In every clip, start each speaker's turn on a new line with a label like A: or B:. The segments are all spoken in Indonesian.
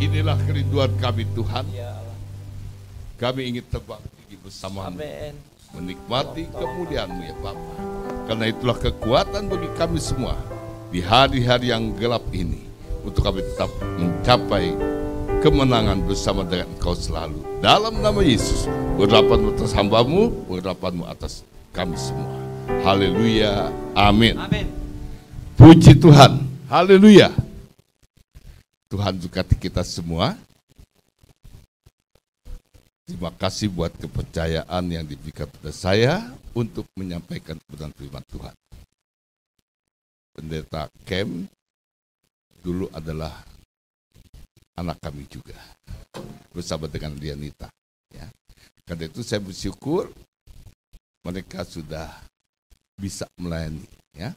A: Inilah kerinduan kami Tuhan.
B: Ya Allah.
A: Kami ingin terbang tinggi bersamamu,
B: Amin.
A: menikmati kemuliaan-Mu ya Bapa. Karena itulah kekuatan bagi kami semua di hari-hari yang gelap ini, untuk kami tetap mencapai kemenangan bersama dengan Engkau selalu. Dalam nama Yesus, berdoakan atas hamba-Mu, berdoakan atas kami semua. Haleluya, amin.
B: Amin.
A: Puji Tuhan, haleluya. Tuhan berkati kita semua. Terima kasih buat kepercayaan yang diberikan pada saya untuk menyampaikan kebenaran firman Tuhan. Pendeta Kem dulu adalah anak kami juga, bersama dengan Dianita. Ya. Karena itu saya bersyukur mereka sudah bisa melayani. Ya.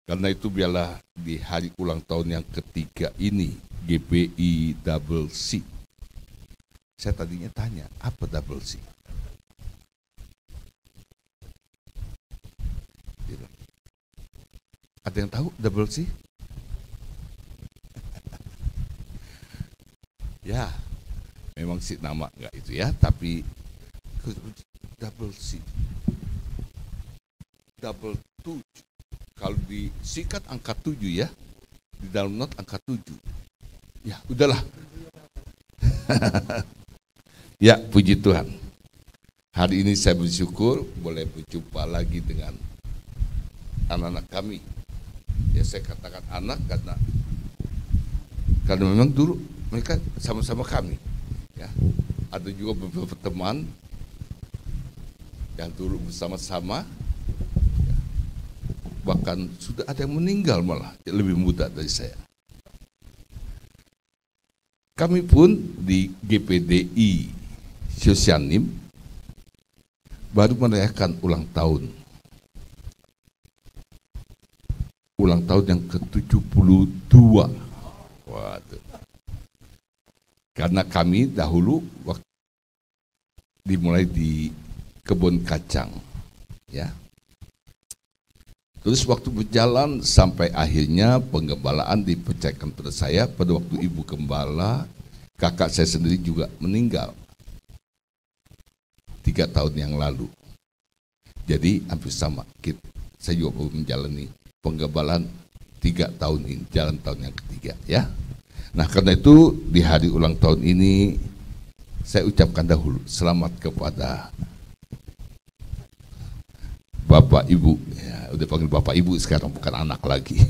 A: Karena itu biarlah di hari ulang tahun yang ketiga ini, GPI Double C. Saya tadinya tanya, apa double C? Ada yang tahu double C? Ya, memang sih nama enggak itu ya, tapi double C. Double 7. Kalau disikat angka 7 ya, di dalam not angka 7. Ya, udahlah. Ya, puji Tuhan. Hari ini saya bersyukur boleh berjumpa lagi dengan anak-anak kami. Ya, saya katakan anak karena memang dulu mereka sama-sama kami. Ya, ada juga beberapa teman yang dulu bersama-sama. Bahkan sudah ada yang meninggal malah, lebih muda dari saya. Kami pun di GPDI Sosianim baru merayakan ulang tahun. Ulang tahun yang ke-72. Waduh. Karena kami dahulu waktu dimulai di kebun kacang. Ya. Terus waktu berjalan sampai akhirnya penggembalaan dipercayakan pada saya pada waktu ibu gembala, kakak saya sendiri juga meninggal 3 tahun yang lalu. Jadi hampir sama, saya juga baru menjalani penggembalaan 3 tahun ini, jalan tahun yang ketiga ya. Nah karena itu di hari ulang tahun ini saya ucapkan dahulu selamat kepada Bapak Ibu, ya, udah panggil Bapak Ibu sekarang, bukan anak lagi.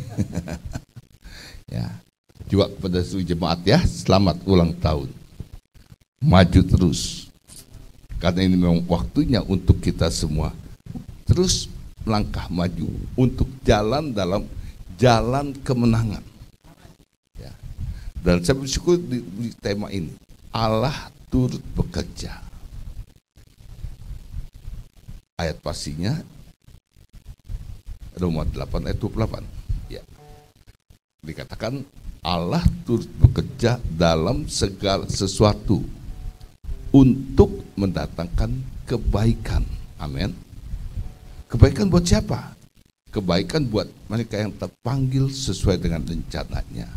A: Ya, juga kepada seluruh jemaat ya, selamat ulang tahun. Maju terus, karena ini memang waktunya untuk kita semua terus melangkah maju untuk jalan dalam jalan kemenangan. Ya. Dan saya bersyukur di tema ini, Allah turut bekerja. Ayat pastinya Roma 8 ayat 28. Ya. Dikatakan Allah turut bekerja dalam segala sesuatu untuk mendatangkan kebaikan. Amin. Kebaikan buat siapa? Kebaikan buat mereka yang terpanggil sesuai dengan rencananya.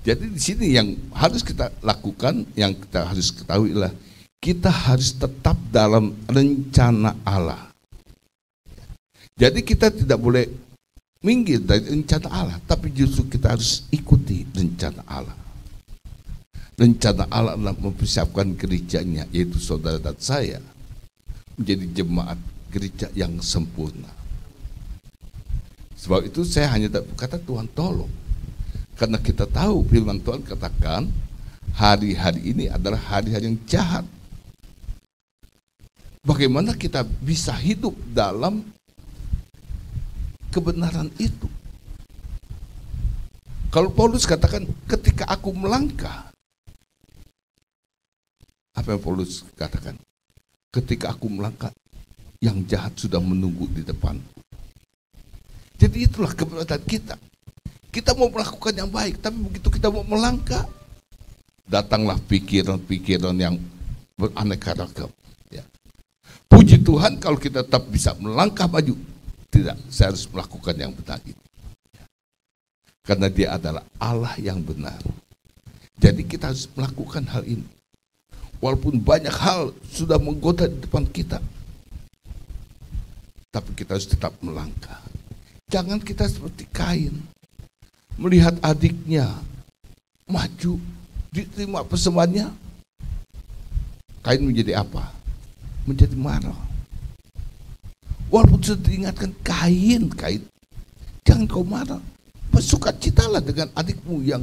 A: Jadi di sini yang harus kita lakukan, yang kita harus ketahui adalah kita harus tetap dalam rencana Allah. Jadi kita tidak boleh minggir dari rencana Allah, tapi justru kita harus ikuti rencana Allah. Rencana Allah adalah mempersiapkan gerejanya, yaitu saudara dan saya, menjadi jemaat gereja yang sempurna. Sebab itu saya hanya berkata Tuhan tolong. Karena kita tahu firman Tuhan katakan, hari-hari ini adalah hari-hari yang jahat. Bagaimana kita bisa hidup dalam kebenaran itu? Kalau Paulus katakan ketika aku melangkah, apa yang Paulus katakan? Ketika aku melangkah, yang jahat sudah menunggu di depan. Jadi itulah kebenaran kita. Kita mau melakukan yang baik, tapi begitu kita mau melangkah, datanglah pikiran-pikiran yang beraneka ragam. Ya. Puji Tuhan kalau kita tetap bisa melangkah maju. Tidak, saya harus melakukan yang benar itu. Karena dia adalah Allah yang benar. Jadi kita harus melakukan hal ini. Walaupun banyak hal sudah menggoda di depan kita, tapi kita harus tetap melangkah. Jangan kita seperti Kain, melihat adiknya maju, diterima persembahannya. Kain menjadi apa? Menjadi marah. Walaupun sudah diingatkan, Kain, jangan kau marah. Bersukacitalah dengan adikmu yang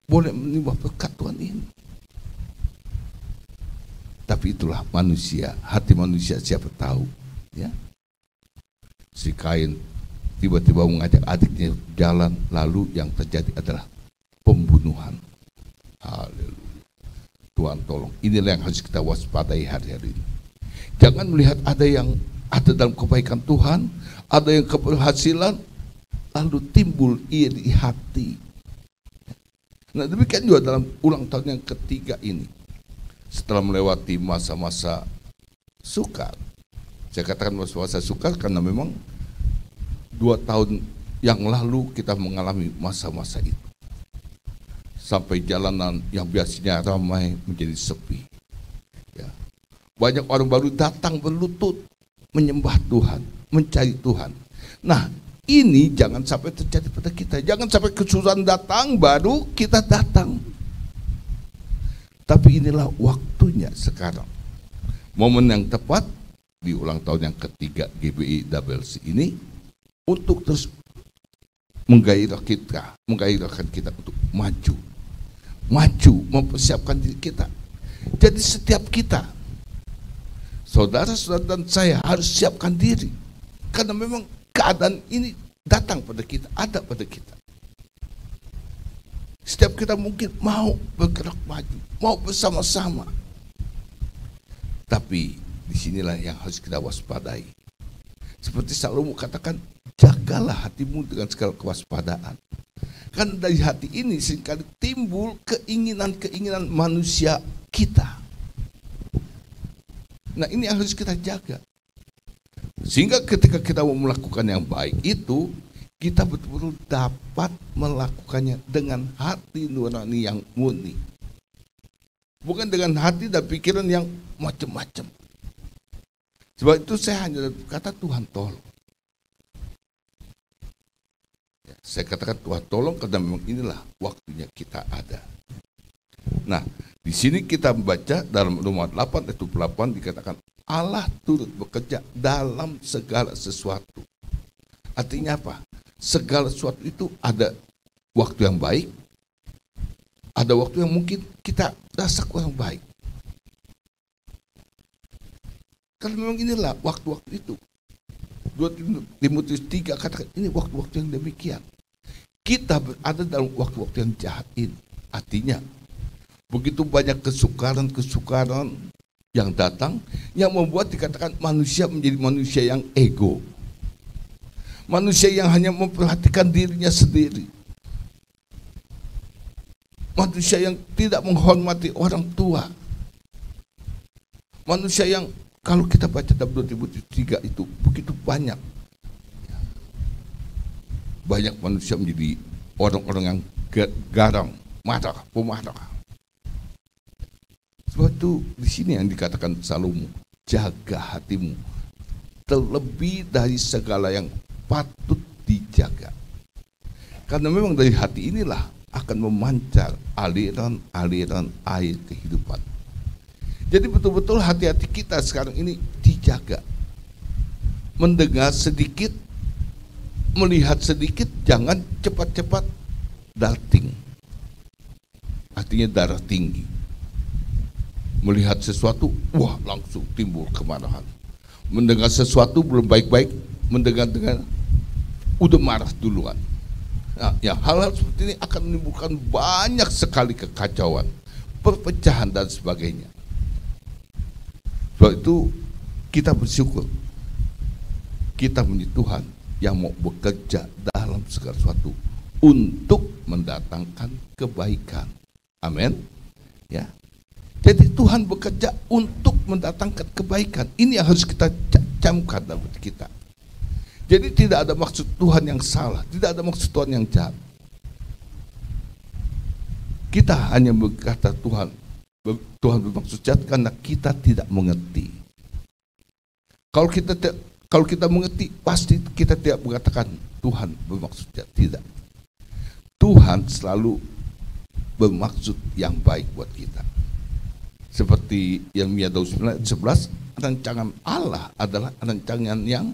A: boleh menimba berkat Tuhan ini. Tapi itulah manusia, hati manusia, siapa tahu, ya. Si Kain tiba-tiba mengajak adiknya jalan, lalu yang terjadi adalah pembunuhan. Haleluya. Tuhan tolong, inilah yang harus kita waspadai hari-hari ini. Jangan melihat ada yang ada dalam kebaikan Tuhan, ada yang keberhasilan, lalu timbul iri hati. Nah, demikian juga dalam ulang tahun yang ketiga ini. Setelah melewati masa-masa sukar, saya katakan masa-masa sukar karena memang 2 tahun yang lalu kita mengalami masa-masa itu. Sampai jalanan yang biasanya ramai menjadi sepi. Ya. Banyak orang baru datang berlutut menyembah Tuhan, mencari Tuhan. Nah, ini jangan sampai terjadi pada kita. Jangan sampai kesusahan datang baru kita datang. Tapi inilah waktunya sekarang. Momen yang tepat di ulang tahun yang ketiga GBI WLC ini untuk terus menggairahkan kita untuk maju, mempersiapkan diri kita. Jadi setiap kita, saudara-saudara dan saya harus siapkan diri. Karena memang keadaan ini datang pada kita, ada pada kita. Setiap kita mungkin mau bergerak maju, mau bersama-sama. Tapi disinilah yang harus kita waspadai. Seperti Salomo katakan, jagalah hatimu dengan segala kewaspadaan. Karena dari hati ini seringkali timbul keinginan-keinginan manusia kita. Nah, ini yang harus kita jaga. Sehingga ketika kita mau melakukan yang baik itu, kita betul-betul dapat melakukannya dengan hati nurani yang murni. Bukan dengan hati dan pikiran yang macam-macam. Sebab itu saya hanya kata Tuhan tolong. Ya, saya katakan Tuhan tolong karena memang inilah waktunya kita ada. Nah, di sini kita membaca dalam Roma 8 ayat 28 dikatakan Allah turut bekerja dalam segala sesuatu. Artinya apa? Segala sesuatu itu ada waktu yang baik, ada waktu yang mungkin kita rasa kurang baik. Karena memang inilah waktu-waktu itu. 2 Timotius 3 katakan ini waktu-waktu yang demikian. Kita berada dalam waktu-waktu yang jahat ini. Artinya, begitu banyak kesukaran-kesukaran yang datang, yang membuat dikatakan manusia menjadi manusia yang ego. Manusia yang hanya memperhatikan dirinya sendiri. Manusia yang tidak menghormati orang tua. Manusia yang kalau kita baca dalam 2 Timotius 3 itu begitu banyak. Banyak manusia menjadi orang-orang yang garang, marah, pemarah. Sebab itu di sini yang dikatakan Salomo, jaga hatimu terlebih dari segala yang patut dijaga. Karena memang dari hati inilah akan memancar aliran-aliran air kehidupan. Jadi betul-betul hati-hati kita sekarang ini dijaga. Mendengar sedikit, melihat sedikit, jangan cepat-cepat darting. Artinya darah tinggi. Melihat sesuatu, wah langsung timbul kemarahan. Mendengar sesuatu belum baik-baik, mendengar udah marah duluan. Nah, ya hal-hal seperti ini akan menimbulkan banyak sekali kekacauan, perpecahan dan sebagainya. Sebab itu kita bersyukur kita menjadi Tuhan yang mau bekerja dalam segala sesuatu untuk mendatangkan kebaikan. Amin. Ya. Jadi Tuhan bekerja untuk mendatangkan kebaikan. Ini yang harus kita camkan dalam hati kita. Jadi tidak ada maksud Tuhan yang salah, tidak ada maksud Tuhan yang jahat. Kita hanya berkata Tuhan bermaksud jahat karena kita tidak mengerti. Kalau kita mengerti, pasti kita tidak mengatakan Tuhan bermaksud jahat. Tidak. Tuhan selalu bermaksud yang baik buat kita. Seperti Yeremia 29:11, rancangan Allah adalah rancangan yang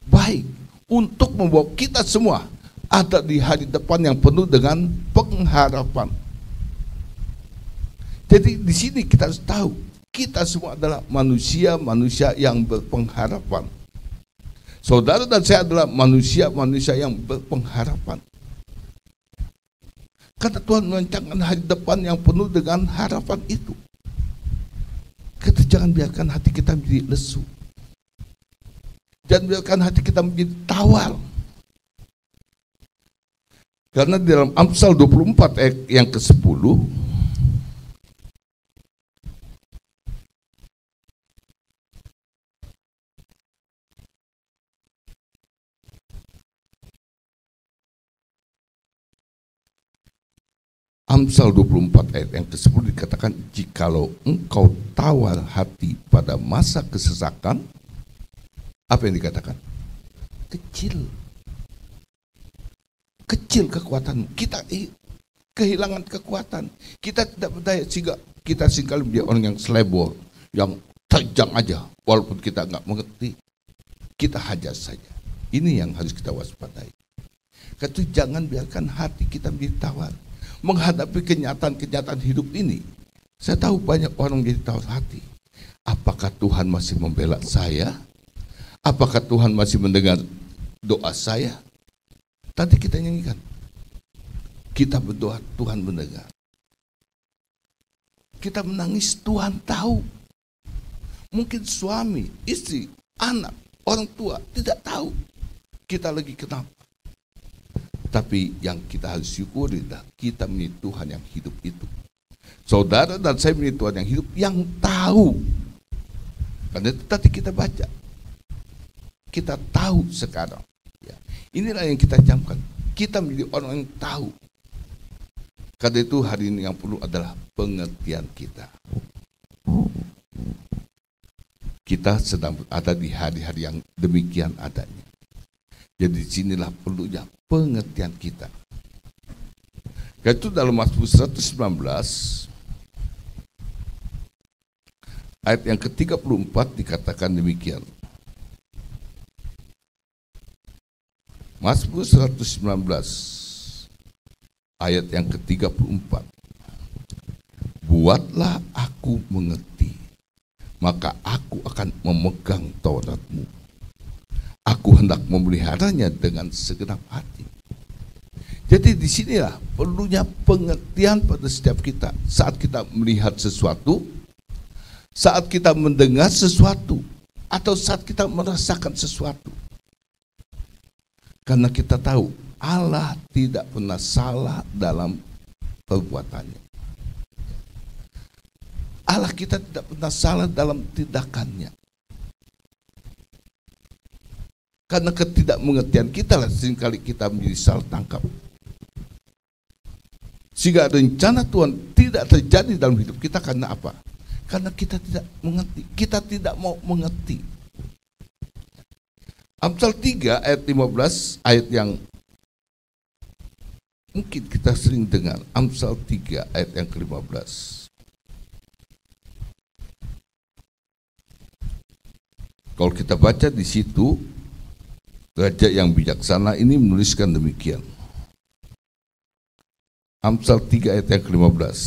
A: baik untuk membawa kita semua ada di hari depan yang penuh dengan pengharapan. Jadi di sini kita harus tahu, kita semua adalah manusia-manusia yang berpengharapan. Saudara dan saya adalah manusia-manusia yang berpengharapan. Karena Tuhan merancangkan hari depan yang penuh dengan harapan itu. Kita jangan biarkan hati kita menjadi lesu. Jangan biarkan hati kita menjadi tawar. Karena di dalam Amsal 24 ayat yang ke-10, Amsal 24 ayat yang ke-10 dikatakan, jikalau engkau tawar hati pada masa kesesakan, apa yang dikatakan? Kecil kekuatan. Kita kehilangan kekuatan. Kita tidak berdaya sehingga kita seringkali menjadi orang yang selebor, yang terjang aja, walaupun kita nggak mengerti. Kita hajar saja. Ini yang harus kita waspadai. Karena jangan biarkan hati kita menjadi tawar. Menghadapi kenyataan-kenyataan hidup ini, saya tahu banyak orang menjadi tawar hati. Apakah Tuhan masih membela saya? Apakah Tuhan masih mendengar doa saya? Tadi kita nyanyikan, kita berdoa Tuhan mendengar. Kita menangis Tuhan tahu. Mungkin suami, istri, anak, orang tua tidak tahu kita lagi kenapa. Tapi yang kita harus syukuri adalah kita menjadi Tuhan yang hidup itu. Saudara dan saya menjadi Tuhan yang hidup yang tahu. Karena itu tadi kita baca. Kita tahu sekarang. Ya. Inilah yang kita camkan. Kita menjadi orang yang tahu. Karena itu hari ini yang perlu adalah pengertian kita. Kita sedang ada di hari-hari yang demikian adanya. Jadi disinilah perlunya pengertian kita. Karena itu dalam Mazmur 119 ayat yang ke-34 dikatakan demikian. Mazmur 119 ayat yang ke-34. Buatlah aku mengerti, maka aku akan memegang Taurat-Mu. Aku hendak memeliharanya dengan segenap hati. Jadi disinilah perlunya pengertian pada setiap kita. Saat kita melihat sesuatu, saat kita mendengar sesuatu, atau saat kita merasakan sesuatu. Karena kita tahu Allah tidak pernah salah dalam perbuatannya. Allah kita tidak pernah salah dalam tindakannya. Karena ketidakmengertian kita lah seringkali kita menjadi salah tangkap. Sehingga rencana Tuhan tidak terjadi dalam hidup kita karena apa? Karena kita tidak mengerti. Kita tidak mau mengerti. Amsal 3 ayat 15, ayat yang mungkin kita sering dengar. Amsal 3 ayat yang ke-15. Kalau kita baca di situ, Raja yang bijaksana ini menuliskan demikian. Amsal 3 ayat yang ke-15.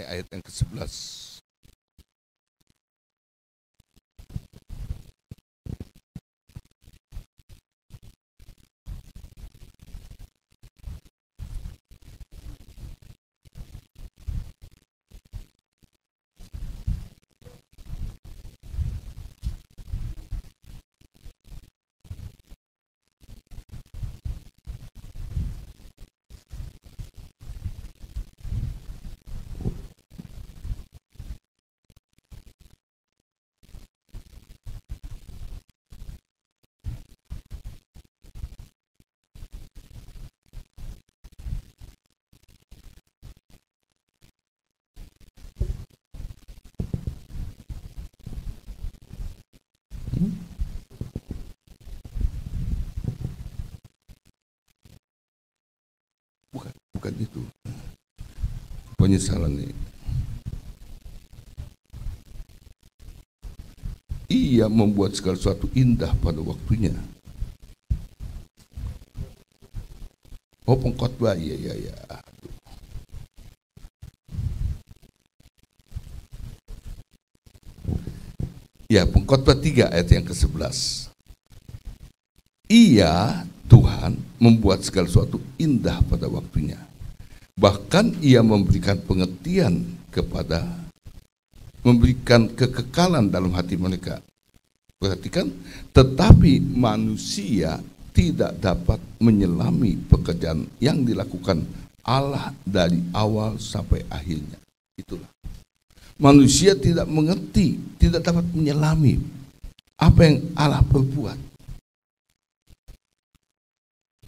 A: Ayat yang ke-11. bukan itu. Penyesalan ini. Ia membuat segala sesuatu indah pada waktunya. Oh, pengkhotbah, ya. Ya, Pengkhotbah 3 ayat yang ke-11. Ia, Tuhan, membuat segala sesuatu indah pada waktunya. Bahkan ia memberikan pengertian memberikan kekekalan dalam hati mereka. Perhatikan, tetapi manusia tidak dapat menyelami pekerjaan yang dilakukan Allah dari awal sampai akhirnya. Itulah. Manusia tidak mengerti, tidak dapat menyelami apa yang Allah perbuat.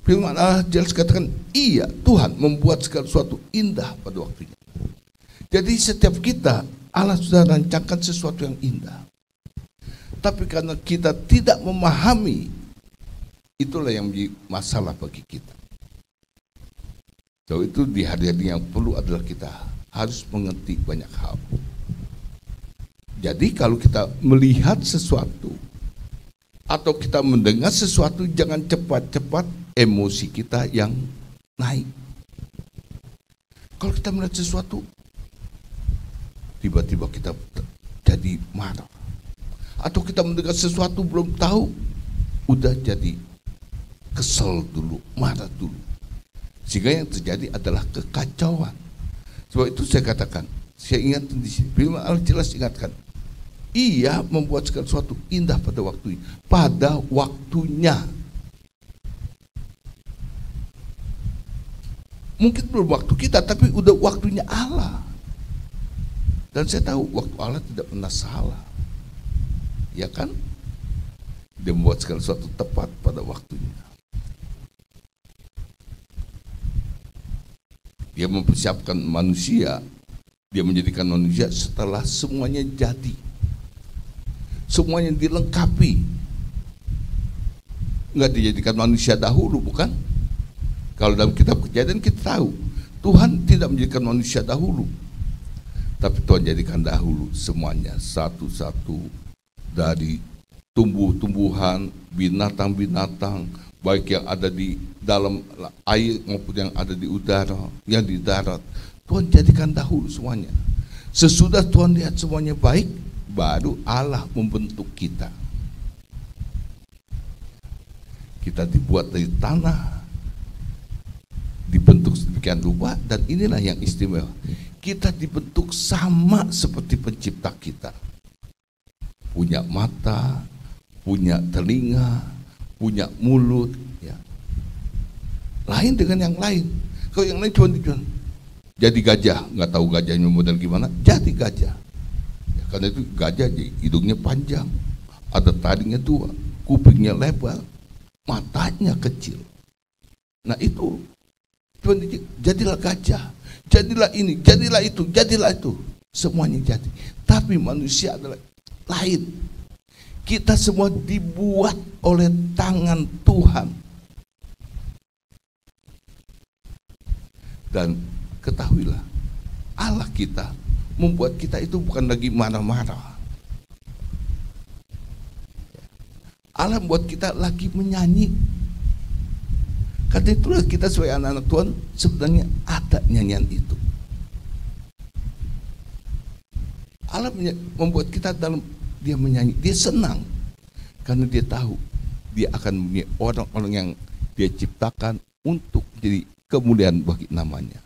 A: Firman Allah jelas katakan, iya, Tuhan membuat segala sesuatu indah pada waktunya. Jadi setiap kita, Allah sudah rancangkan sesuatu yang indah. Tapi karena kita tidak memahami, itulah yang menjadi masalah bagi kita. So, itu di hari-hari yang perlu adalah kita harus mengerti banyak hal. Jadi kalau kita melihat sesuatu atau kita mendengar sesuatu, jangan cepat-cepat emosi kita yang naik. Kalau kita melihat sesuatu, tiba-tiba kita jadi marah. Atau kita mendengar sesuatu belum tahu, udah jadi kesel dulu, marah dulu. Sehingga yang terjadi adalah kekacauan. Sebab itu saya katakan, saya ingatkan di sini, firman Allah jelas ingatkan, ia membuat segala sesuatu indah pada waktunya. Pada waktunya. Mungkin belum waktu kita, tapi udah waktunya Allah. Dan saya tahu waktu Allah tidak pernah salah. Ya kan? Dia membuat segala sesuatu tepat pada waktunya. Dia mempersiapkan manusia, dia menjadikan manusia setelah semuanya jadi. Semuanya dilengkapi. Enggak dijadikan manusia dahulu, bukan? Kalau dalam kitab Kejadian kita tahu, Tuhan tidak menjadikan manusia dahulu. Tapi Tuhan jadikan dahulu semuanya, satu-satu, dari tumbuh-tumbuhan, binatang-binatang, baik yang ada di dalam air maupun yang ada di udara, yang di darat. Tuhan jadikan dahulu semuanya. Sesudah Tuhan lihat semuanya baik, baru Allah membentuk kita. Kita dibuat dari tanah, dibentuk sedemikian rupa, dan inilah yang istimewa. Kita dibentuk sama seperti pencipta kita. Punya mata, punya telinga, punya mulut, ya. Lain dengan yang lain. Kalau yang lain cuma jadi gajah, nggak tahu gajahnya model gimana, jadi gajah. Ya, karena itu gajah hidungnya panjang, ada taringnya tua, kupingnya lebar, matanya kecil. Nah itu, jadilah gajah, jadilah ini, jadilah itu, semuanya jadi. Tapi manusia adalah lain. Kita semua dibuat oleh tangan Tuhan. Dan ketahuilah, Allah kita membuat kita itu bukan lagi marah-marah. Allah membuat kita lagi menyanyi. Karena itulah kita sebagai anak-anak Tuhan sebenarnya ada nyanyian itu. Allah membuat kita dalam dia menyanyi, dia senang karena dia tahu dia akan mempunyai orang-orang yang dia ciptakan untuk jadi kemuliaan bagi namanya.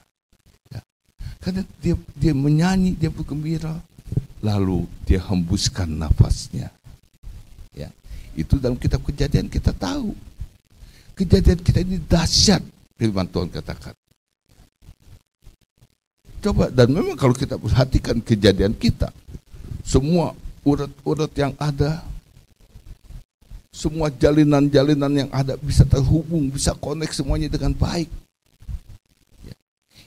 A: Ya. Karena dia menyanyi, dia bergembira, lalu dia hembuskan nafasnya. Ya. Itu dalam kitab Kejadian kita tahu. Kejadian kita ini dahsyat, firman Tuhan katakan. Coba, dan memang kalau kita perhatikan kejadian kita, semua urat-urat yang ada, semua jalinan-jalinan yang ada bisa terhubung, bisa connect semuanya dengan baik. Ya.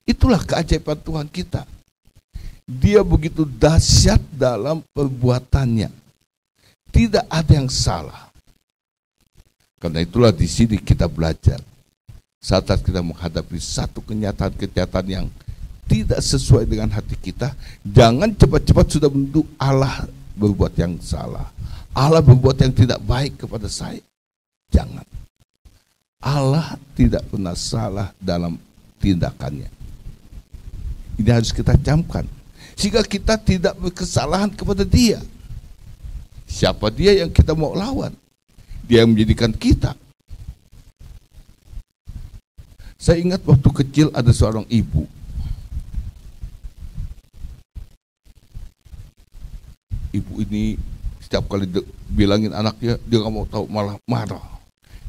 A: Itulah keajaiban Tuhan kita. Dia begitu dahsyat dalam perbuatannya. Tidak ada yang salah. Karena itulah di sini kita belajar. Saat kita menghadapi satu kenyataan-kenyataan yang tidak sesuai dengan hati kita, jangan cepat-cepat sudah menuduh Allah berbuat yang salah, Allah berbuat yang tidak baik kepada saya. Jangan. Allah tidak pernah salah dalam tindakannya. Ini harus kita camkan, sehingga kita tidak berkesalahan kepada Dia. Siapa Dia yang kita mau lawan? Dia yang menjadikan kita. Saya ingat waktu kecil ada seorang ibu. Ibu ini setiap kali bilangin anaknya, dia nggak mau tahu, malah marah.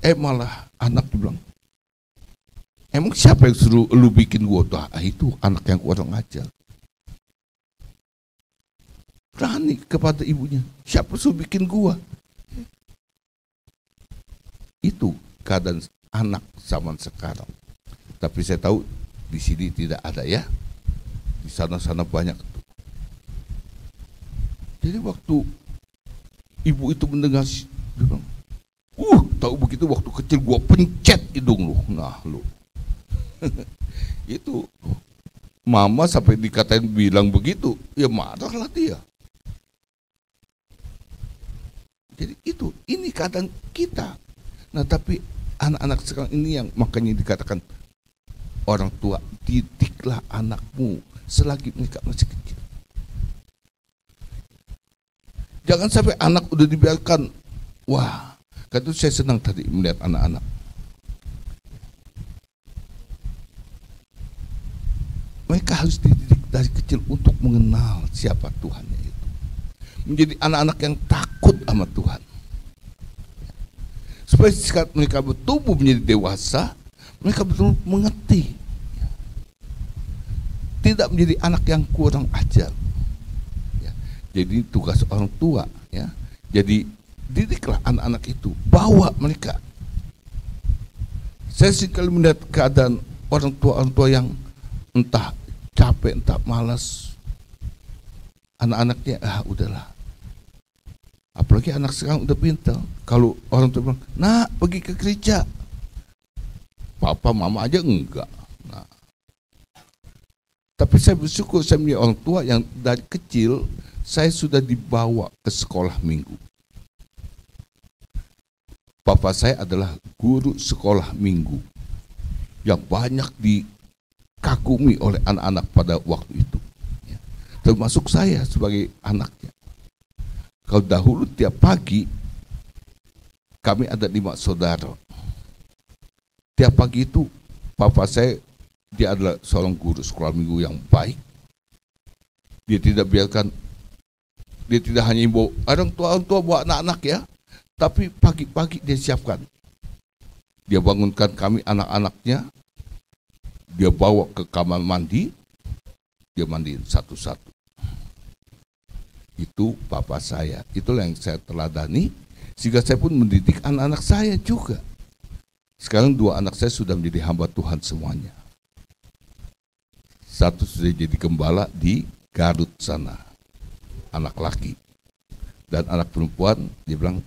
A: Malah anak bilang, emang siapa yang suruh lu bikin gua? Itu anak yang kurang ajar. Berani kepada ibunya, siapa suruh bikin gua? Itu keadaan anak zaman sekarang. Tapi saya tahu di sini tidak ada ya. Di sana-sana banyak. Jadi waktu ibu itu mendengar, dia bilang, tahu begitu waktu kecil gua pencet hidung lu. Nah lu. Itu mama sampai dikatain bilang begitu, ya marahlah dia. Jadi ini keadaan kita. Nah tapi anak-anak sekarang ini yang makanya dikatakan orang tua, didiklah anakmu selagi mereka masih kecil. Jangan sampai anak udah dibiarkan. Wah, kan itu saya senang tadi melihat anak-anak. Mereka harus dididik dari kecil untuk mengenal siapa Tuhannya itu. Menjadi anak-anak yang takut sama Tuhan. Supaya saat mereka bertumbuh menjadi dewasa, mereka betul mengerti. Tidak menjadi anak yang kurang ajar. Jadi tugas orang tua, ya. Jadi didiklah anak-anak itu, bawa mereka. Saya sekali melihat keadaan orang tua yang entah capek, entah malas, anak-anaknya udahlah. Apalagi anak sekarang udah pintar. Kalau orang tua bilang, nak pergi ke gereja, papa mama aja enggak. Nah, tapi saya bersyukur saya punya orang tua yang dari kecil saya sudah dibawa ke sekolah minggu. Papa saya adalah guru sekolah minggu yang banyak dikagumi oleh anak-anak pada waktu itu, termasuk saya sebagai anaknya. Kalau dahulu tiap pagi kami ada 5 saudara. Tiap pagi itu papa saya, dia adalah seorang guru sekolah minggu yang baik. Dia tidak biarkan, dia tidak hanya imbau orang tua buat anak-anak ya, tapi pagi-pagi dia siapkan. Dia bangunkan kami anak-anaknya, dia bawa ke kamar mandi, dia mandiin satu-satu. Itu papa saya, itulah yang saya teladani, sehingga saya pun mendidik anak-anak saya juga. Sekarang 2 anak saya sudah menjadi hamba Tuhan semuanya. Satu sudah jadi gembala di Garut sana, anak laki. Dan anak perempuan, dia bilang,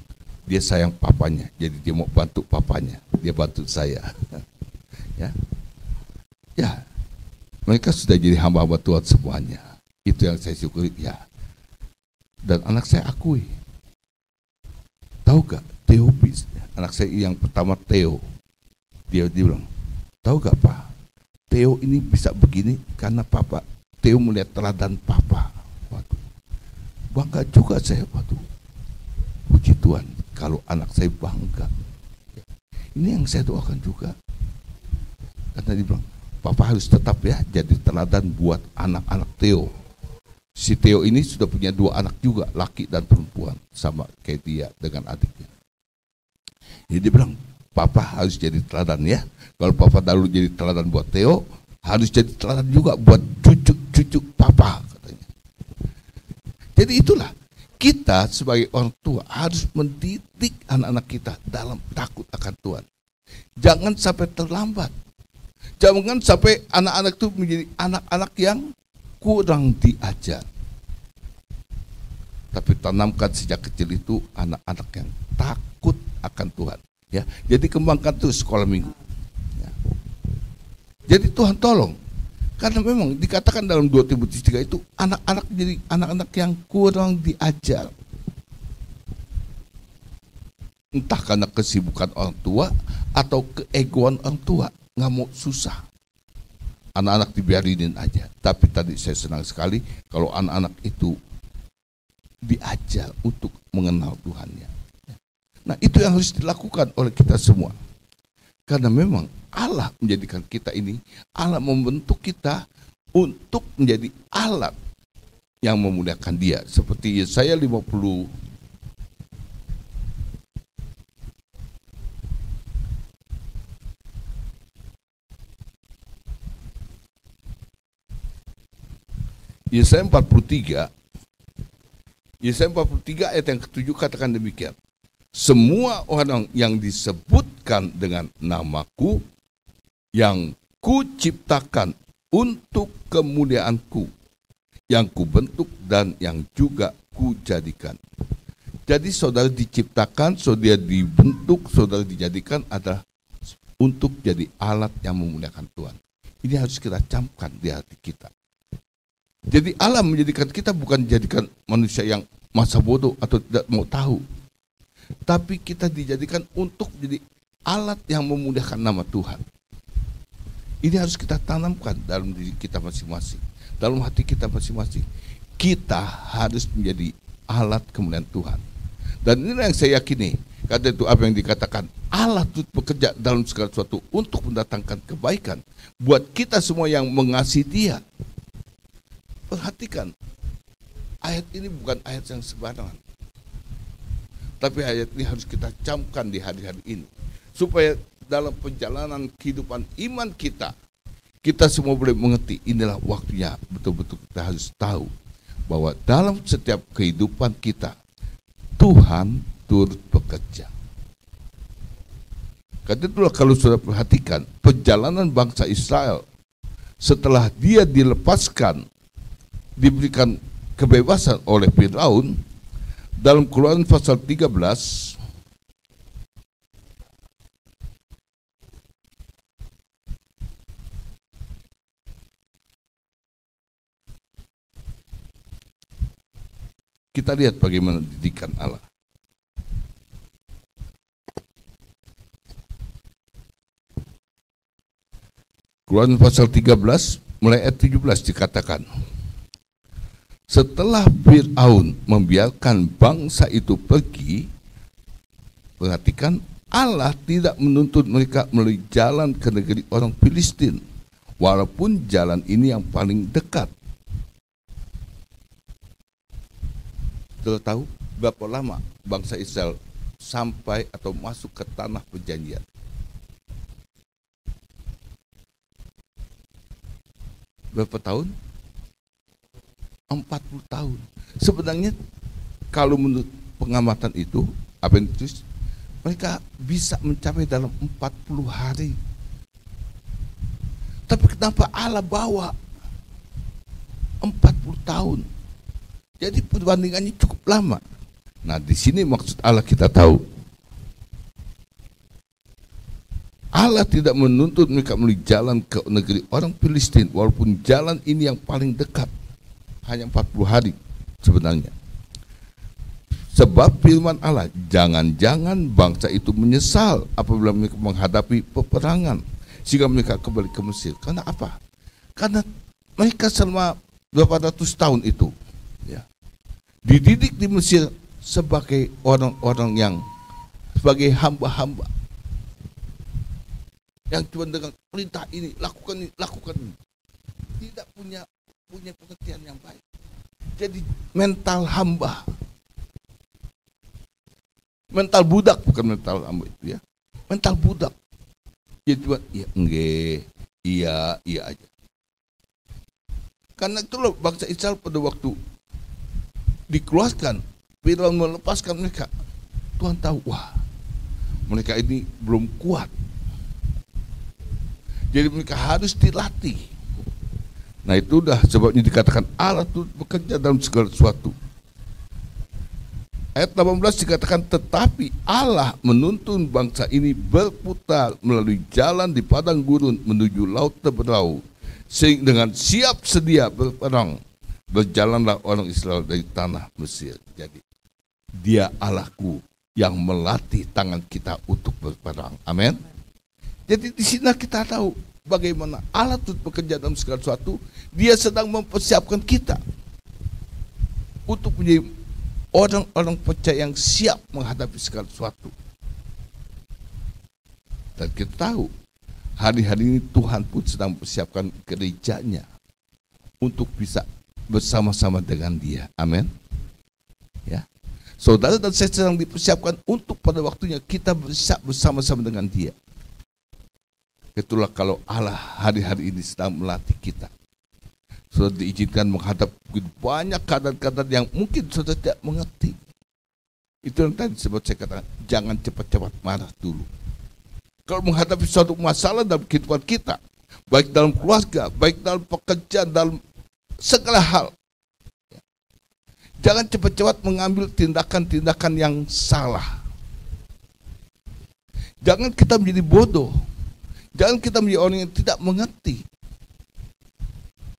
A: dia sayang papanya, jadi dia mau bantu papanya, dia bantu saya. Ya, mereka sudah jadi hamba-hamba Tuhan semuanya. Itu yang saya syukuri, ya. Dan anak saya akui. Tahu gak, Theo, anak saya yang pertama Theo, dia bilang, tahu gak Pak, Theo ini bisa begini karena Papa, Theo melihat teladan Papa. Waduh, bangga juga saya, waduh, puji Tuhan. Kalau anak saya bangga, ini yang saya doakan juga. Karena dia bilang, Papa harus tetap ya jadi teladan buat anak-anak Theo. Si Theo ini sudah punya 2 anak juga, laki dan perempuan, sama kayak dia dengan adiknya. Jadi dia bilang, Papa harus jadi teladan ya. Kalau Papa dahulu jadi teladan buat Theo, harus jadi teladan juga buat cucu-cucu Papa, katanya. Jadi itulah, kita sebagai orang tua harus mendidik anak-anak kita dalam takut akan Tuhan. Jangan sampai terlambat. Jangan sampai anak-anak itu menjadi anak-anak yang kurang diajar. Tapi tanamkan sejak kecil itu anak-anak yang takut akan Tuhan. Ya, jadi kembangkan terus sekolah minggu. Ya. Jadi Tuhan tolong. Karena memang dikatakan dalam 2 Timotius 3 itu anak-anak jadi anak-anak yang kurang diajar. Entah karena kesibukan orang tua atau keegoan orang tua, nggak mau susah. Anak-anak dibiarinin aja. Tapi tadi saya senang sekali kalau anak-anak itu diajar untuk mengenal Tuhannya. Nah, itu yang harus dilakukan oleh kita semua. Karena memang Allah menjadikan kita ini, Allah membentuk kita untuk menjadi alat yang memuliakan Dia. Seperti Yesaya 50 Yesaya 43 ayat yang ke-7 katakan demikian. Semua orang yang disebutkan dengan namaku yang kuciptakan untuk kemuliaanku, yang kubentuk dan yang juga kujadikan. Jadi saudara diciptakan, saudara dibentuk, saudara dijadikan adalah untuk jadi alat yang memuliakan Tuhan. Ini harus kita camkan di hati kita. Jadi Allah menjadikan kita bukan jadikan manusia yang masa bodoh atau tidak mau tahu. Tapi kita dijadikan untuk jadi alat yang memuliakan nama Tuhan. Ini harus kita tanamkan dalam diri kita masing-masing. Dalam hati kita masing-masing. Kita harus menjadi alat kemuliaan Tuhan. Dan ini yang saya yakini. Karena itu apa yang dikatakan, Allah itu bekerja dalam segala sesuatu untuk mendatangkan kebaikan. Buat kita semua yang mengasihi Dia. Perhatikan, ayat ini bukan ayat yang sembarangan. Tapi ayat ini harus kita camkan di hari-hari ini. Supaya dalam perjalanan kehidupan iman kita, kita semua boleh mengerti inilah waktunya. Betul-betul kita harus tahu bahwa dalam setiap kehidupan kita, Tuhan turut bekerja. Karena itulah kalau sudah perhatikan, perjalanan bangsa Israel setelah dia dilepaskan, diberikan kebebasan oleh Firaun, dalam Keluaran pasal 13 kita lihat bagaimana didikan Allah. Keluaran pasal 13 mulai ayat 17 dikatakan, setelah Fir'aun membiarkan bangsa itu pergi, perhatikan, Allah tidak menuntut mereka melalui jalan ke negeri orang Filistin, walaupun jalan ini yang paling dekat. Sudah tahu berapa lama bangsa Israel sampai atau masuk ke tanah perjanjian? Berapa tahun? 40 tahun. Sebenarnya kalau menurut pengamatan itu, apa yang ditulis, mereka bisa mencapai dalam 40 hari. Tapi kenapa Allah bawa 40 tahun? Jadi perbandingannya cukup lama. Nah, di sini maksud Allah kita tahu. Allah tidak menuntut mereka melalui jalan ke negeri orang Filistin, walaupun jalan ini yang paling dekat. Hanya 40 hari sebenarnya. Sebab firman Allah, jangan-jangan bangsa itu menyesal apabila mereka menghadapi peperangan, sehingga mereka kembali ke Mesir. Karena apa? Karena mereka selama berapa ratus tahun itu ya, dididik di Mesir sebagai orang-orang yang sebagai hamba-hamba yang cuma dengan perintah ini, lakukan ini, tidak punya pengertian yang baik. Jadi mental hamba, mental budak, bukan mental hamba itu ya, mental budak. Jadi cuma iya aja. Karena itulah bangsa Israel pada waktu dikeluarkan, Firaun melepaskan mereka, Tuhan tahu, wah mereka ini belum kuat. Jadi mereka harus dilatih. Nah itu udah sebabnya dikatakan Allah itu bekerja dalam segala sesuatu. Ayat 18 dikatakan, tetapi Allah menuntun bangsa ini berputar melalui jalan di padang gurun menuju laut Teberau, sehingga dengan siap sedia berperang berjalanlah orang Israel dari tanah Mesir. Jadi Dia Allahku yang melatih tangan kita untuk berperang. Amin. Jadi di sini kita tahu bagaimana Allah turut bekerja dalam segala sesuatu. Dia sedang mempersiapkan kita untuk menjadi orang-orang percaya yang siap menghadapi segala sesuatu. Dan kita tahu hari-hari ini Tuhan pun sedang mempersiapkan gerejanya untuk bisa bersama-sama dengan Dia. Amin. Ya. Saudara dan saya sedang dipersiapkan untuk pada waktunya kita bisa bersama-sama dengan Dia. Itulah kalau Allah hari-hari ini sedang melatih kita. Sudah diizinkan menghadap banyak keadaan-keadaan yang mungkin sudah tidak mengerti. Itu yang tadi sebab saya katakan, jangan cepat-cepat marah dulu. Kalau menghadapi suatu masalah dalam kehidupan kita, baik dalam keluarga, baik dalam pekerjaan, dalam segala hal, jangan cepat-cepat mengambil tindakan-tindakan yang salah. Jangan kita menjadi bodoh. Jangan kita menjadi orang yang tidak mengerti.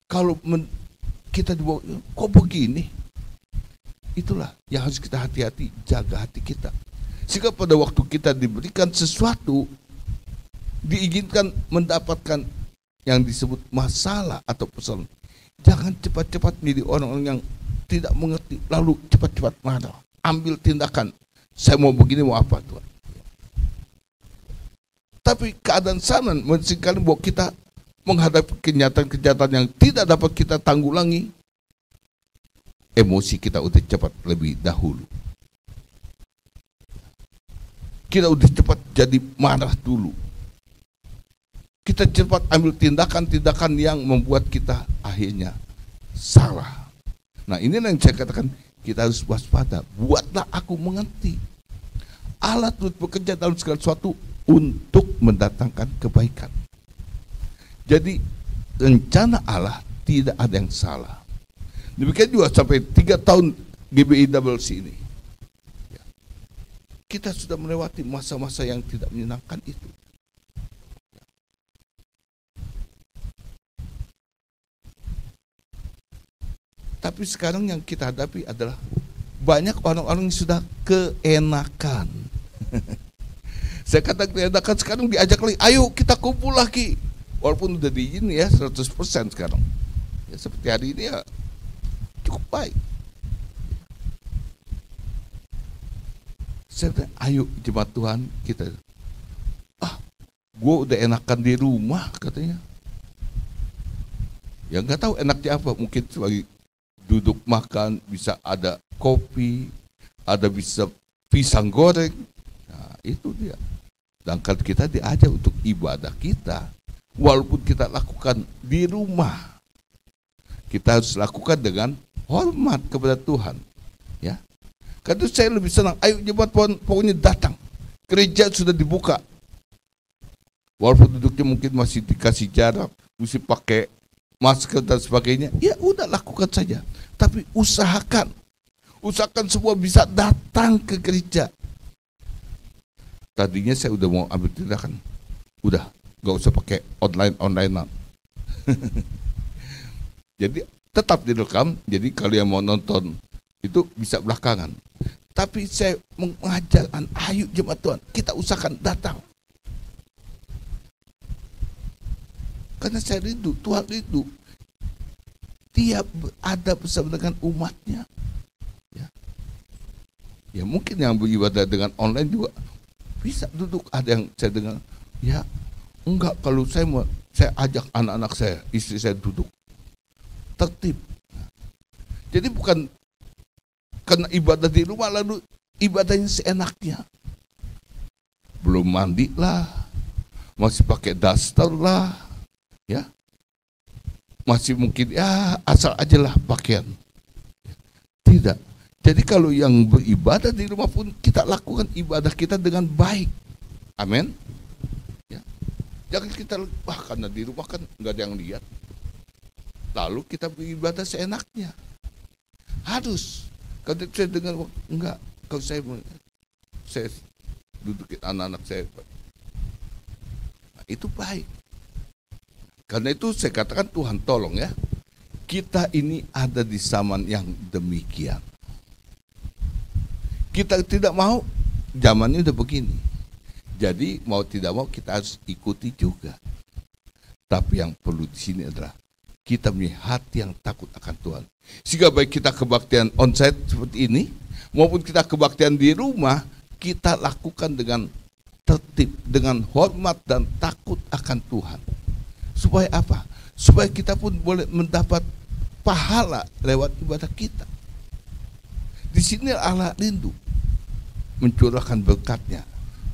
A: Kalau kita dibawa, kok begini? Itulah yang harus kita hati-hati, jaga hati kita. Sehingga pada waktu kita diberikan sesuatu, diizinkan mendapatkan yang disebut masalah atau persoalan, jangan cepat-cepat menjadi orang-orang yang tidak mengerti, lalu cepat-cepat marah. Ambil tindakan, saya mau begini, mau apa Tuhan. Tapi keadaan sana seringkali bahwa kita menghadapi kenyataan-kenyataan yang tidak dapat kita tanggulangi, emosi kita udah cepat lebih dahulu. Kita udah cepat jadi marah dulu. Kita cepat ambil tindakan-tindakan yang membuat kita akhirnya salah. Nah, ini yang saya katakan, kita harus waspada. Buatlah aku mengerti. Allah turut bekerja dalam segala sesuatu untuk mendatangkan kebaikan. Jadi rencana Allah tidak ada yang salah. Demikian juga sampai 3 tahun GBIWC ini. Kita sudah melewati masa-masa yang tidak menyenangkan itu. Tapi sekarang yang kita hadapi adalah banyak orang-orang yang sudah keenakan. Saya kata keenakan, sekarang diajak lagi, ayo kita kumpul lagi. Walaupun udah diizin ya 100% sekarang. Ya, seperti hari ini ya cukup baik. Saya bilang, ayo jemaat Tuhan kita. Gue udah enakan di rumah katanya. Ya nggak tahu enaknya apa. Mungkin sebagai duduk makan, bisa ada kopi, ada bisa pisang goreng. Nah itu dia. Sedangkan kita diajak untuk ibadah kita. Walaupun kita lakukan di rumah, kita harus lakukan dengan hormat kepada Tuhan. Ya, karena saya lebih senang. Ayo jemaat pokoknya datang. Gereja sudah dibuka. Walaupun duduknya mungkin masih dikasih jarak, mesti pakai masker dan sebagainya. Ya udah lakukan saja. Tapi usahakan semua bisa datang ke gereja. Tadinya saya udah mau ambil tindakan. Udah. Gak usah pakai online-onlinean. Jadi tetap direkam. Jadi kalau yang mau nonton itu bisa belakangan. Tapi saya mengajarkan, ayo jemaat Tuhan, kita usahakan datang. Karena saya rindu, Tuhan rindu. Dia ada bersama dengan umatnya. Ya mungkin yang beribadah dengan online juga bisa duduk. Ada yang saya dengar, ya enggak, kalau saya ajak anak-anak saya, istri saya duduk tertib. Jadi bukan karena ibadah di rumah lalu ibadahnya seenaknya. Belum mandi lah, masih pakai daster lah, ya, masih mungkin ya asal aja lah pakaian. Tidak. Jadi kalau yang beribadah di rumah pun kita lakukan ibadah kita dengan baik. Amin. Jangan kita, karena di rumah kan nggak ada yang lihat, lalu kita beribadah seenaknya. Harus, kalau saya dengar enggak, Kalau saya dudukin anak-anak saya, nah, itu baik. Karena itu saya katakan Tuhan tolong ya, kita ini ada di zaman yang demikian. Kita tidak mau, zamannya udah begini. Jadi mau tidak mau kita harus ikuti juga. Tapi yang perlu di sini adalah kita punya hati yang takut akan Tuhan. Sehingga baik kita kebaktian onsite seperti ini, maupun kita kebaktian di rumah, kita lakukan dengan tertib, dengan hormat dan takut akan Tuhan. Supaya apa? Supaya kita pun boleh mendapat pahala lewat ibadah kita. Di sini Allah rindu mencurahkan berkat-Nya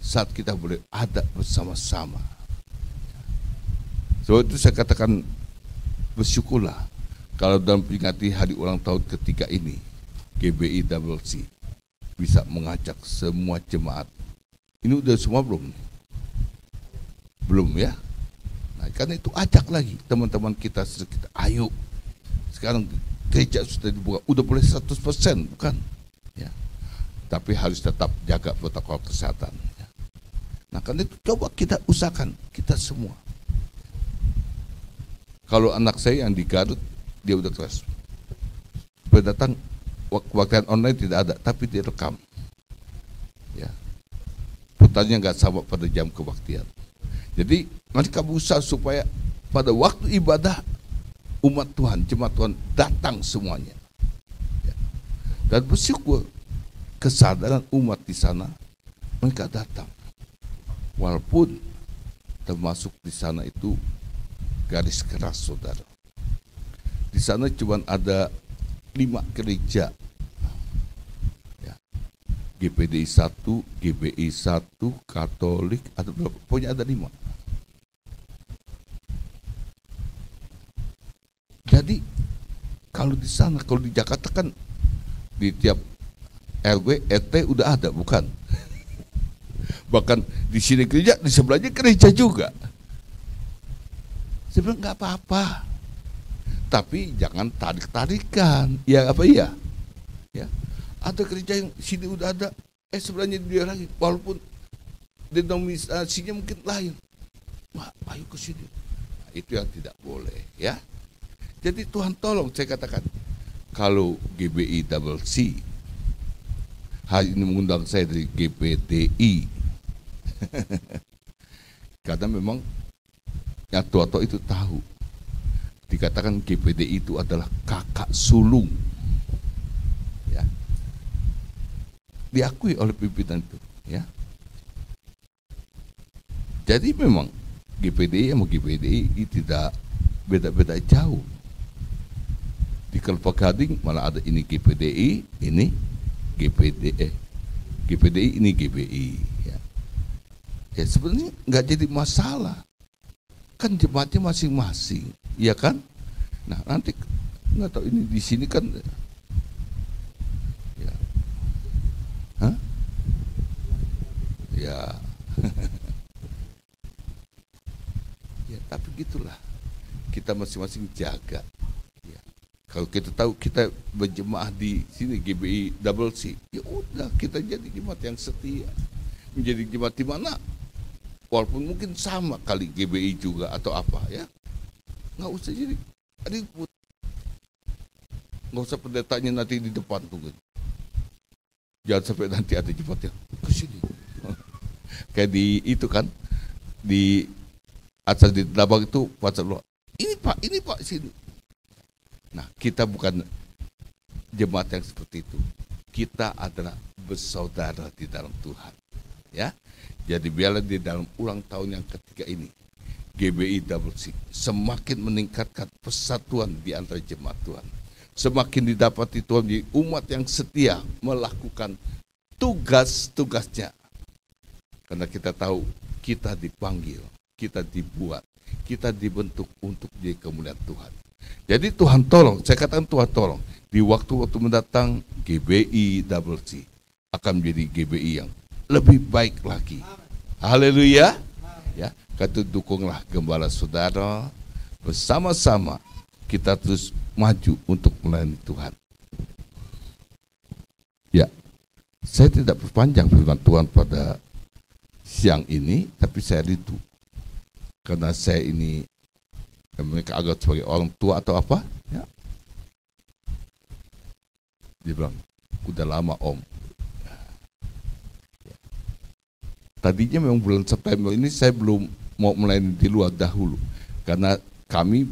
A: saat kita boleh ada bersama-sama. Sebab itu saya katakan bersyukurlah kalau dalam peringati hari ulang tahun ketiga ini GBI CC bisa mengajak semua jemaat. Ini udah semua belum? Belum ya? Nah, karena itu ajak lagi teman-teman kita, ayo. Sekarang gereja sudah dibuka, udah boleh 100%, bukan? Ya. Tapi harus tetap jaga protokol kesehatan. Ya. Nah, karena itu coba kita usahakan, kita semua. Kalau anak saya yang di Garut, dia udah keras. Berdatang kebaktian online tidak ada, tapi direkam. Ya. Putarnya nggak sama pada jam kebaktian. Jadi mereka berusaha supaya pada waktu ibadah umat Tuhan, jemaat Tuhan datang semuanya. Ya. Dan bersyukur kesadaran umat di sana, mereka datang. Walaupun termasuk di sana itu garis keras, saudara. Di sana cuma ada 5 gereja. Ya. GPDI 1, GBI 1, Katolik, ada berapa? Pokoknya ada 5. Jadi kalau di sana, kalau di Jakarta kan di tiap RW, RT udah ada, bukan? Bahkan di sini gereja, di sebelahnya gereja juga. Saya bilang nggak apa-apa, tapi jangan tarik-tarikan, ya apa iya? Ya, ada gereja yang sini udah ada, sebelahnya dia lagi, walaupun denominasinya mungkin lain. Wah, ayo ke sini. Nah, itu yang tidak boleh, ya. Jadi Tuhan tolong, saya katakan, kalau GBI CC hari ini mengundang saya dari GPDI, karena memang yang tua-tua itu tahu, dikatakan GPDI itu adalah kakak sulung, ya, diakui oleh pimpinan itu, ya. Jadi memang GPDI sama GPDI tidak beda-beda jauh. Di Kelapa Gading malah ada ini GPDI, ini GPDI, ini GBI. Ya, ya sebenarnya nggak jadi masalah, kan jemaatnya masing-masing, ya kan? Nah nanti nggak tahu ini di sini kan, ya, hah? Ya, ya tapi gitulah, kita masing-masing jaga. Kalau kita tahu kita berjemaah di sini GBI CC, ya udah kita jadi jemaat yang setia. Menjadi jemaat di mana? Walaupun mungkin sama kali GBI juga atau apa, ya. Nggak usah jadi ribut. Nggak usah pendetanya nanti di depan tuh. Jangan sampai nanti ada jemaat yang ke sini. Kayak di itu kan, di asal di Dabang itu pasal luar. Ini Pak sini. Nah, kita bukan jemaat yang seperti itu. Kita adalah bersaudara di dalam Tuhan. Ya, jadi biarlah di dalam ulang tahun yang ketiga ini, GBI CC semakin meningkatkan persatuan di antara jemaat Tuhan. Semakin didapati Tuhan di umat yang setia melakukan tugas-tugasnya. Karena kita tahu kita dipanggil, kita dibuat, kita dibentuk untuk jadi kemuliaan Tuhan. Jadi Tuhan tolong, saya katakan Tuhan tolong, di waktu-waktu mendatang GBI CC akan menjadi GBI yang lebih baik lagi. Haleluya. Ya, kata dukunglah gembala saudara, bersama-sama kita terus maju untuk melayani Tuhan. Ya, Saya tidak perpanjang firman Tuhan pada siang ini, tapi saya rindu. Karena saya ini, mereka agak sebagai orang tua atau apa, ya. Dia bilang, udah lama om. Tadinya memang bulan September ini saya belum mau melayani di luar dahulu, karena kami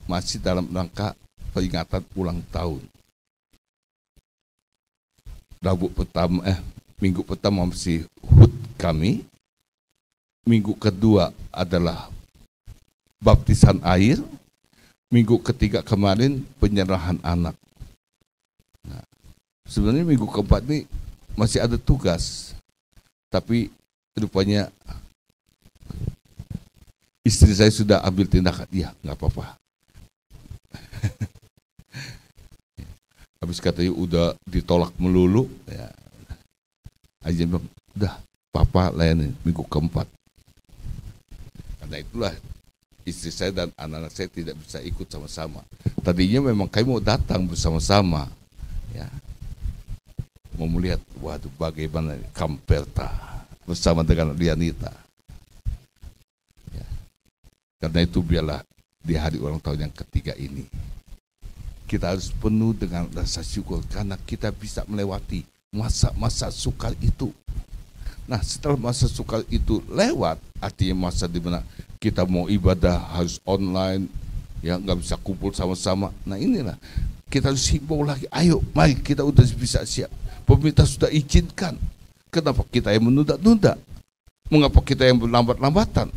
A: masih dalam rangka peringatan ulang tahun. Minggu pertama masih HUT kami, minggu kedua adalah baptisan air, minggu ketiga kemarin penyerahan anak. Nah, sebenarnya minggu keempat ini masih ada tugas, tapi rupanya istri saya sudah ambil tindakan, iya nggak apa-apa. Habis katanya udah ditolak melulu, ya. Aja bilang, udah papa layani minggu keempat. Karena itulah istri saya dan anak-anak saya tidak bisa ikut sama-sama. Tadinya memang kami mau datang bersama-sama, ya. Mau melihat, waduh bagaimana Kamperta bersama dengan Lianita. Ya. Karena itu biarlah di hari ulang tahun yang ketiga ini kita harus penuh dengan rasa syukur karena kita bisa melewati masa-masa sukar itu. Nah, setelah masa sukar itu lewat, artinya masa di mana kita mau ibadah harus online, ya nggak bisa kumpul sama-sama. Nah inilah kita harus himbau lagi. Ayo, mari kita udah bisa siap. Pemerintah sudah izinkan. Kenapa kita yang menunda-nunda? Mengapa kita yang berlambat-lambatan?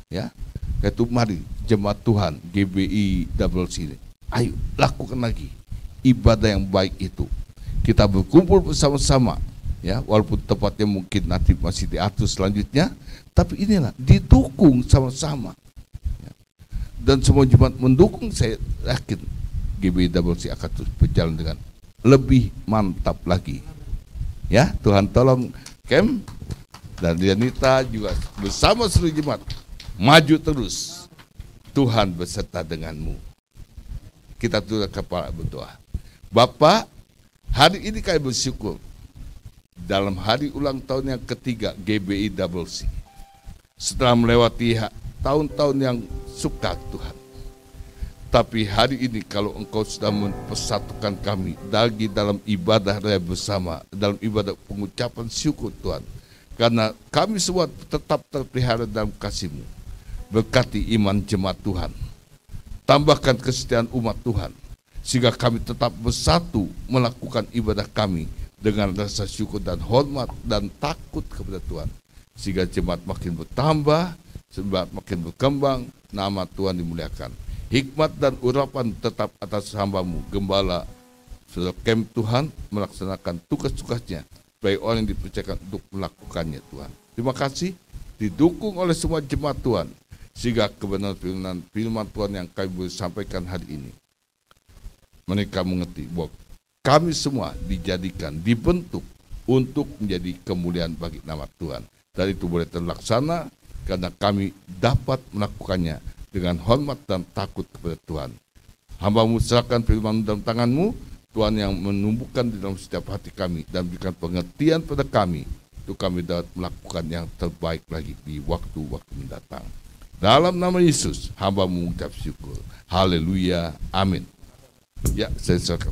A: Ya, itu mari jemaat Tuhan GBI Double C ini. Ayo lakukan lagi ibadah yang baik itu. Kita berkumpul bersama-sama, ya, walaupun tempatnya mungkin nanti masih diatur selanjutnya, tapi inilah didukung sama-sama. Ya. Dan semua jemaat mendukung, saya yakin GBI Double C akan terus berjalan dengan lebih mantap lagi. Ya, Tuhan tolong Kem dan Dianita juga bersama seluruh jemaat maju terus. Tuhan beserta denganmu. Kita tunduk kepala berdoa. Bapa, hari ini kami bersyukur dalam hari ulang tahun yang ketiga GBI Double C. Setelah melewati tahun-tahun yang sukar Tuhan. Tapi hari ini kalau Engkau sudah mempersatukan kami lagi dalam ibadah raya bersama, dalam ibadah pengucapan syukur Tuhan. Karena kami semua tetap terpelihara dalam kasih-Mu. Berkati iman jemaat Tuhan. Tambahkan kesetiaan umat Tuhan. Sehingga kami tetap bersatu melakukan ibadah kami dengan rasa syukur dan hormat dan takut kepada Tuhan. Sehingga jemaat makin bertambah, jemaat makin berkembang, nama Tuhan dimuliakan. Hikmat dan urapan tetap atas hamba-Mu, Gembala Saudara Kem Tuhan, melaksanakan tugas-tugasnya bagi orang yang dipercayakan untuk melakukannya Tuhan. Terima kasih, didukung oleh semua jemaat Tuhan, sehingga kebenaran firman Tuhan yang kami boleh sampaikan hari ini, mereka mengerti bahwa kami semua dijadikan, dibentuk untuk menjadi kemuliaan bagi nama Tuhan. Dan itu boleh terlaksana karena kami dapat melakukannya dengan hormat dan takut kepada Tuhan. Hamba-Mu serahkan firman dalam tangan-Mu, Tuhan yang menumbuhkan di dalam setiap hati kami dan berikan pengertian pada kami, untuk kami dapat melakukan yang terbaik lagi di waktu-waktu mendatang. Dalam nama Yesus, hamba-Mu mengucap syukur. Haleluya, amin. Ya, saya serahkan.